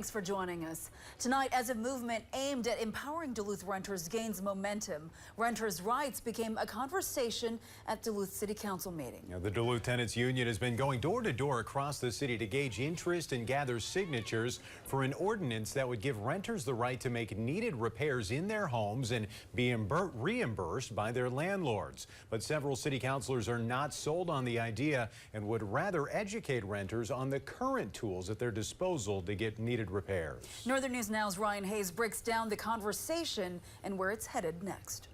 Thanks for joining us. Tonight, as a movement aimed at empowering Duluth renters gains momentum, renters' rights became a conversation at Duluth City Council meeting. Now, the Duluth Tenants Union has been going door to door across the city to gauge interest and gather signatures for an ordinance that would give renters the right to make needed repairs in their homes and be reimbursed by their landlords. But several city councilors are not sold on the idea and would rather educate renters on the current tools at their disposal to get needed repairs. Northern News Now's Ryan Hayes breaks down the conversation and where it's headed next.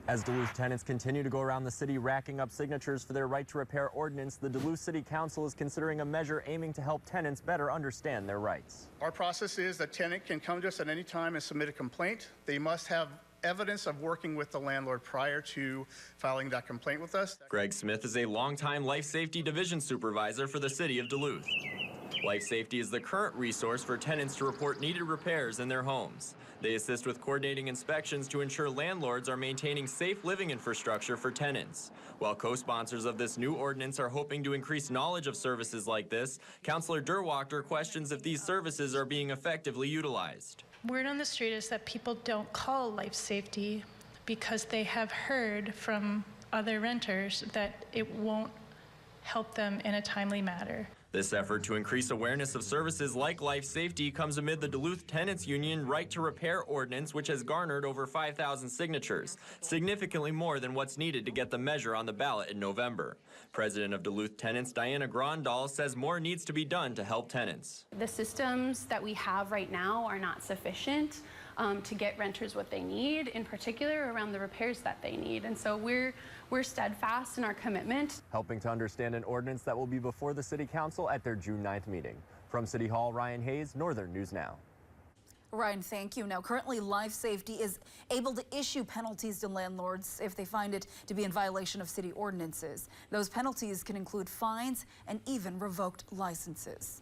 As Duluth tenants continue to go around the city racking up signatures for their right to repair ordinance, the Duluth City Council is considering a measure aiming to help tenants better understand their rights. Our process is that tenant can come to us at any time and submit a complaint. They must have evidence of working with the landlord prior to filing that complaint with us. Greg Smith is a longtime life safety division supervisor for the city of Duluth. Life Safety is the current resource for tenants to report needed repairs in their homes. They assist with coordinating inspections to ensure landlords are maintaining safe living infrastructure for tenants. While co-sponsors of this new ordinance are hoping to increase knowledge of services like this, Councilor Derwachter questions if these services are being effectively utilized. Word on the street is that people don't call Life Safety because they have heard from other renters that it won't help them in a timely manner. This effort to increase awareness of services like Life Safety comes amid the Duluth Tenants Union Right to Repair ordinance, which has garnered over 5,000 signatures, significantly more than what's needed to get the measure on the ballot in November. President of Duluth Tenants, Diana Grandal, says more needs to be done to help tenants. The systems that we have right now are not sufficient to get renters what they need, in particular around the repairs that they need. And so we're steadfast in our commitment. Helping to understand an ordinance that will be before the City Council at their June 9th meeting. From City Hall, Ryan Hayes, Northern News Now. Ryan, thank you. Now, currently, Life Safety is able to issue penalties to landlords if they find it to be in violation of city ordinances. Those penalties can include fines and even revoked licenses.